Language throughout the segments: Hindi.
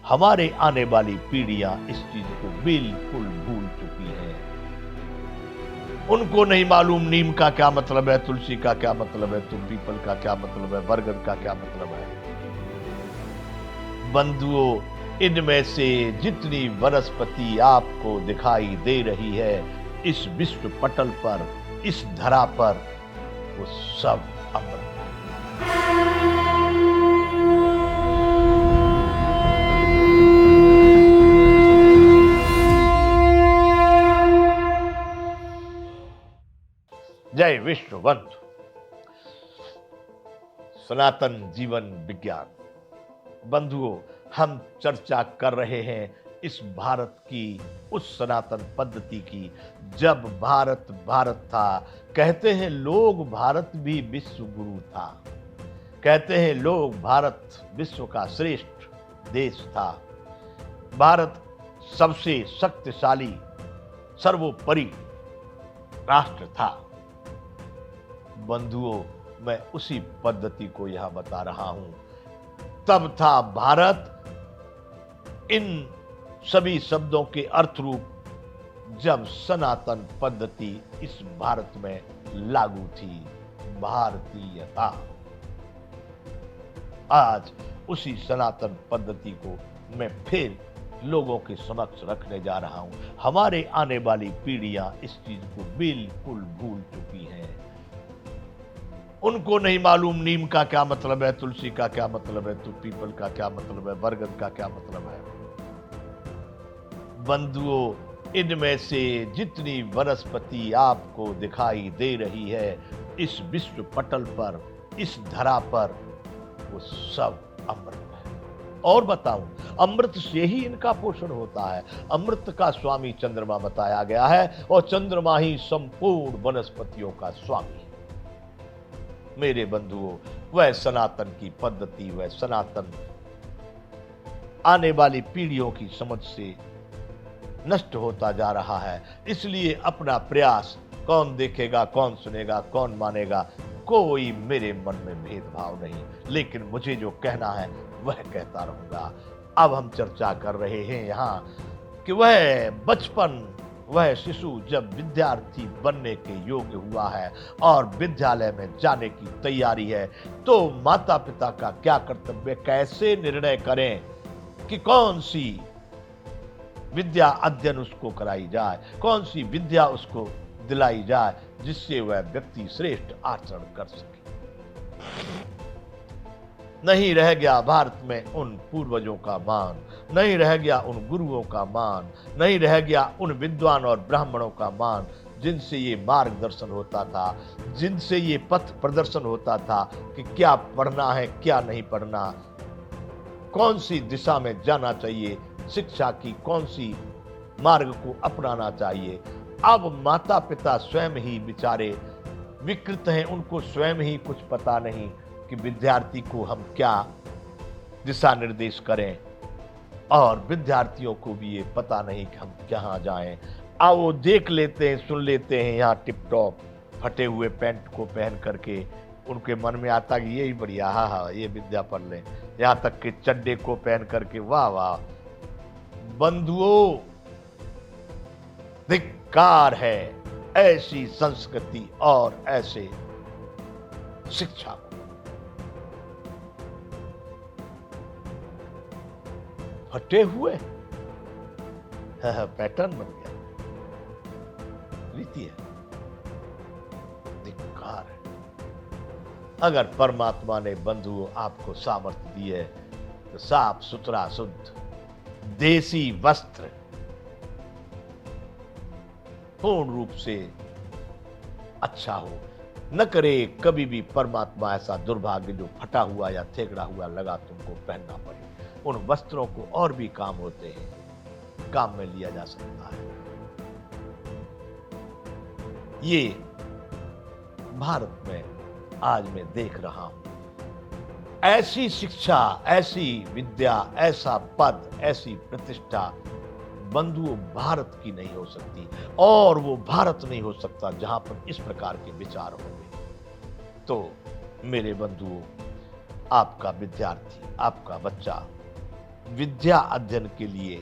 हमारे आने वाली पीढ़ियां इस चीज को बिल्कुल भूल चुकी हैं। उनको नहीं मालूम नीम का क्या मतलब है, तुलसी का क्या मतलब है, तो पीपल का क्या मतलब है, बरगद का क्या मतलब है। बंधुओं, इनमें से जितनी वनस्पति आपको दिखाई दे रही है इस विश्व पटल पर, इस धरा पर, वो सब अमृत है। जय विश्व बंधु। सनातन जीवन विज्ञान बंधुओं, हम चर्चा कर रहे हैं इस भारत की, उस सनातन पद्धति की जब भारत भारत था। कहते हैं लोग भारत भी विश्व गुरु था। कहते हैं लोग भारत विश्व का श्रेष्ठ देश था। भारत सबसे शक्तिशाली सर्वोपरि राष्ट्र था। बंधुओं, मैं उसी पद्धति को यहां बता रहा हूं। तब था भारत, इन सभी शब्दों के अर्थ रूप जब सनातन पद्धति इस भारत में लागू थी, भारतीयता। आज उसी सनातन पद्धति को मैं फिर लोगों के समक्ष रखने जा रहा हूं। हमारे आने वाली पीढ़ियां इस चीज को बिल्कुल भूल चुकी हैं। उनको नहीं मालूम नीम का क्या मतलब है, तुलसी का क्या मतलब है, तो पीपल का क्या मतलब है, बरगद का क्या मतलब है। बंधुओं, इनमें से जितनी वनस्पति आपको दिखाई दे रही है इस विश्व पटल पर, इस धरा पर, वो सब अमृत है। और बताऊं, अमृत से ही इनका पोषण होता है। अमृत का स्वामी चंद्रमा बताया गया है और चंद्रमा ही संपूर्ण वनस्पतियों का स्वामी। मेरे बंधुओं, वह सनातन की पद्धति, वह सनातन आने वाली पीढ़ियों की समझ से नष्ट होता जा रहा है। इसलिए अपना प्रयास, कौन देखेगा, कौन सुनेगा, कौन मानेगा, कोई मेरे मन में भेदभाव नहीं, लेकिन मुझे जो कहना है वह कहता रहूंगा। अब हम चर्चा कर रहे हैं यहां कि वह बचपन, वह शिशु जब विद्यार्थी बनने के योग्य हुआ है और विद्यालय में जाने की तैयारी है, तो माता पिता का क्या कर्तव्य, कैसे निर्णय करें कि कौन सी विद्या अध्ययन उसको कराई जाए, कौन सी विद्या उसको दिलाई जाए जिससे वह व्यक्ति श्रेष्ठ आचरण कर सके। नहीं रह गया भारत में उन पूर्वजों का मान, नहीं रह गया उन गुरुओं का मान, नहीं रह गया उन विद्वान और ब्राह्मणों का मान जिनसे ये मार्गदर्शन होता था, जिनसे ये पथ प्रदर्शन होता था कि क्या पढ़ना है, क्या नहीं पढ़ना, कौन सी दिशा में जाना चाहिए, शिक्षा की कौन सी मार्ग को अपनाना चाहिए। अब माता पिता स्वयं ही बेचारे विकृत हैं, उनको स्वयं ही कुछ पता नहीं कि विद्यार्थी को हम क्या दिशा निर्देश करें, और विद्यार्थियों को भी ये पता नहीं कि हम कहाँ जाएं। अब वो देख लेते हैं, सुन लेते हैं यहाँ टिप टॉप फटे हुए पैंट को पहन करके, उनके मन में आता कि यही बढ़िया, हाँ हाँ ये विद्या पढ़ लें। यहाँ तक कि चड्डे को पहन करके, वाह वाह। बंधुओं, धिक्कार है ऐसी संस्कृति और ऐसे शिक्षा को। फटे हुए पैटर्न बन गया, रीति है, धिक्कार है। अगर परमात्मा ने बंधुओं आपको सामर्थ्य दी है तो साफ सुथरा शुद्ध देसी वस्त्र पूर्ण रूप से अच्छा हो। न करे कभी भी परमात्मा ऐसा दुर्भाग्य जो फटा हुआ या थेगड़ा हुआ लगा तुमको पहनना पड़े। उन वस्त्रों को और भी काम होते हैं, काम में लिया जा सकता है। ये भारत में आज मैं देख रहा हूं, ऐसी शिक्षा, ऐसी विद्या, ऐसा पद, ऐसी प्रतिष्ठा बंधुओं भारत की नहीं हो सकती, और वो भारत नहीं हो सकता जहां पर इस प्रकार के विचार होंगे। तो मेरे बंधुओं, आपका विद्यार्थी, आपका बच्चा विद्या अध्ययन के लिए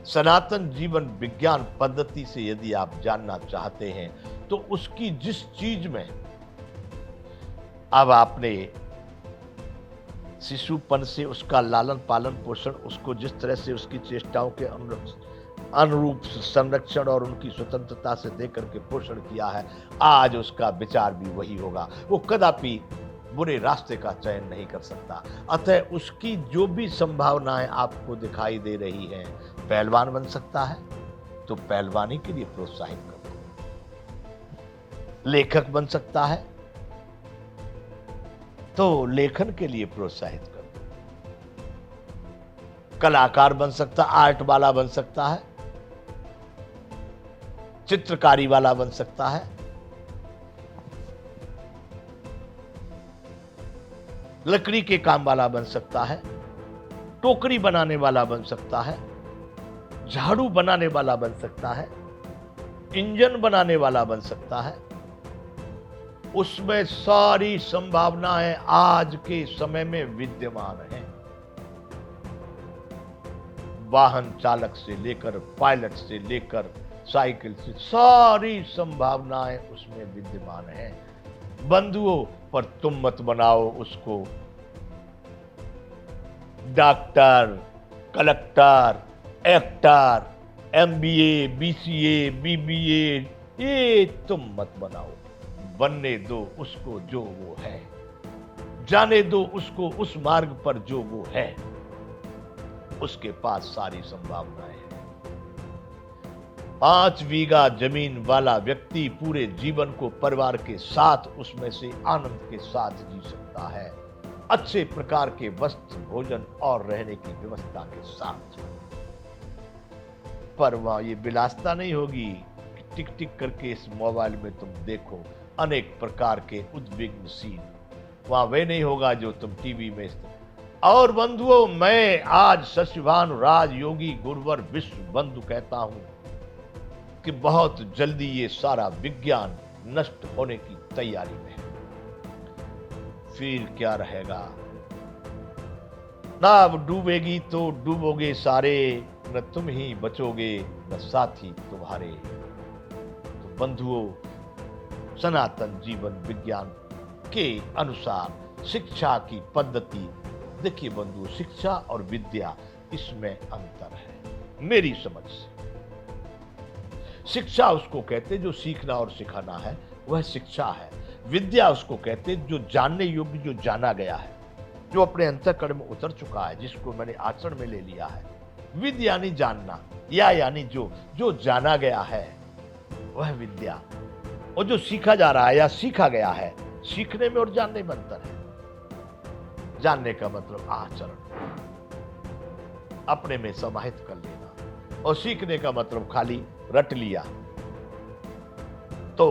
सनातन जीवन विज्ञान पद्धति से यदि आप जानना चाहते हैं तो उसकी जिस चीज में अब आपने शिशुपन से उसका लालन पालन पोषण, उसको जिस तरह से उसकी चेष्टाओं के अनुरूप संरक्षण और उनकी स्वतंत्रता से देकर के पोषण किया है, आज उसका विचार भी वही होगा। वो कदापि बुरे रास्ते का चयन नहीं कर सकता। अतः उसकी जो भी संभावनाएं आपको दिखाई दे रही हैं, पहलवान बन सकता है तो पहलवानी के लिए प्रोत्साहित करो, लेखक बन सकता है तो लेखन के लिए प्रोत्साहित करो, कलाकार बन सकता, आर्ट वाला बन सकता है, चित्रकारी वाला बन सकता है, लकड़ी के काम वाला बन सकता है, टोकरी बनाने वाला बन सकता है, झाड़ू बनाने वाला बन सकता है, इंजन बनाने वाला बन सकता है। उसमें सारी संभावनाएं आज के समय में विद्यमान हैं। वाहन चालक से लेकर पायलट से लेकर साइकिल से सारी संभावनाएं उसमें विद्यमान हैं। बंधुओं, पर तुम मत बनाओ उसको doctor, collector, actor, MBA, BCA, BBA, ये तुम मत बनाओ। बनने दो उसको जो वो है, जाने दो उसको उस मार्ग पर जो वो है, उसके पास सारी संभावनाएं हैं। 5 बीघा जमीन वाला व्यक्ति पूरे जीवन को परिवार के साथ उसमें से आनंद के साथ जी सकता है, अच्छे प्रकार के वस्त्र, भोजन और रहने की व्यवस्था के साथ। पर वहां ये विलासता नहीं होगी, टिक टिक करके इस मोबाइल में तुम देखो अनेक प्रकार के उद्विग्न सीन, वहां वे नहीं होगा जो तुम टीवी में। और बंधुओं, मैं आज शशिभान राजयोगी गुरुवर विश्व बंधु कहता हूं कि बहुत जल्दी ये सारा विज्ञान नष्ट होने की तैयारी में है। फिर क्या रहेगा? नाव डूबेगी तो डूबोगे सारे, न तुम ही बचोगे न साथी तुम्हारे। तो बंधुओं, सनातन जीवन विज्ञान के अनुसार शिक्षा की पद्धति, देखिए बंधुओं, शिक्षा और विद्या इसमें अंतर है मेरी समझ से। शिक्षा उसको कहते जो सीखना और सिखाना है, वह शिक्षा है। विद्या उसको कहते जो जानने योग्य, जो जाना गया है, जो अपने अंतःकरण में उतर चुका है, जिसको मैंने आचरण में ले लिया है। विद्या यानी जानना, या यानी जो जाना गया है वह विद्या, और जो सीखा जा रहा है या सीखा गया है, सीखने में और जानने में अंतर है। जानने का मतलब आचरण, अपने में समाहित कर लेना, और सीखने का मतलब खाली रट लिया। तो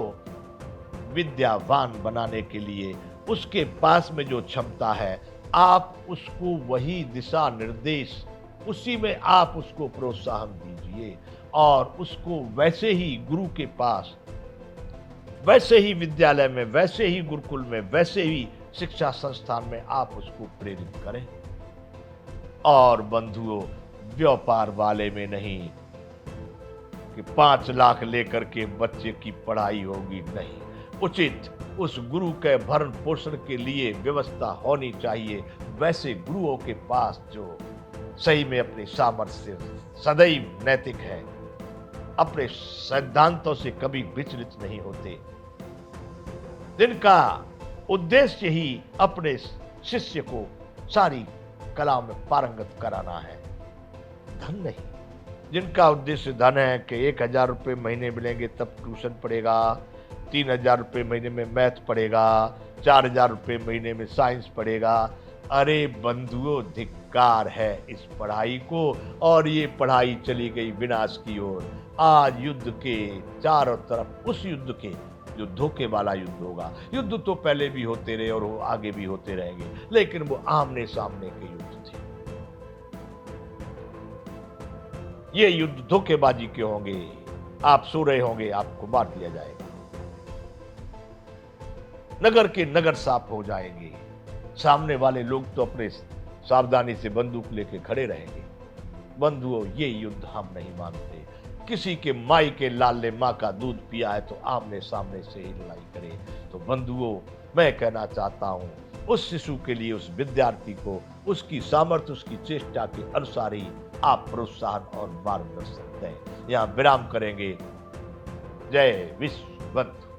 विद्यावान बनाने के लिए उसके पास में जो क्षमता है, आप उसको वही दिशा निर्देश, उसी में आप उसको प्रोत्साहन दीजिए, और उसको वैसे ही गुरु के पास, वैसे ही विद्यालय में, वैसे ही गुरुकुल में, वैसे ही शिक्षा संस्थान में आप उसको प्रेरित करें। और बंधुओं, व्यापार वाले में नहीं कि 5 लाख लेकर के बच्चे की पढ़ाई होगी, नहीं। उचित उस गुरु के भरण पोषण के लिए व्यवस्था होनी चाहिए, वैसे गुरुओं के पास जो सही में अपने सामर्थ्य से सदैव नैतिक है, अपने सिद्धांतों से कभी विचलित नहीं होते, जिनका उद्देश्य ही अपने शिष्य को सारी कला में पारंगत कराना है, धन नहीं। जिनका उद्देश्य धन है कि 1000 रुपये महीने मिलेंगे तब ट्यूशन पढ़ेगा, 3000 रुपये महीने में मैथ पढ़ेगा, 4000 रुपये महीने में साइंस पढ़ेगा। अरे बंधुओं, धिक्कार है इस पढ़ाई को, और ये पढ़ाई चली गई विनाश की ओर। आज युद्ध के चारों तरफ उस युद्ध के जो धोखे वाला युद्ध होगा। युद्ध तो पहले भी होते रहे और आगे भी होते रहेंगे, लेकिन वो आमने सामने के युद्ध थे। ये युद्ध धोखेबाजी के होंगे, आप सो रहे होंगे, आपको मार दिया जाएगा, नगर के नगर साफ हो जाएंगे। सामने वाले लोग तो अपने सावधानी से बंदूक लेके खड़े रहेंगे। बंधुओं, ये युद्ध हम नहीं मानते। किसी के माई के लाल ने माँ का दूध पिया है तो आमने सामने से ही लड़ाई करे। तो बंधुओं, मैं कहना चाहता हूँ, उस शिशु के लिए, उस विद्यार्थी को उसकी सामर्थ्य, उसकी चेष्टा के अनुसार ही आप प्रोत्साहन और मार्गदर्शन दें। यहाँ विराम करेंगे। जय विश्व बंधु।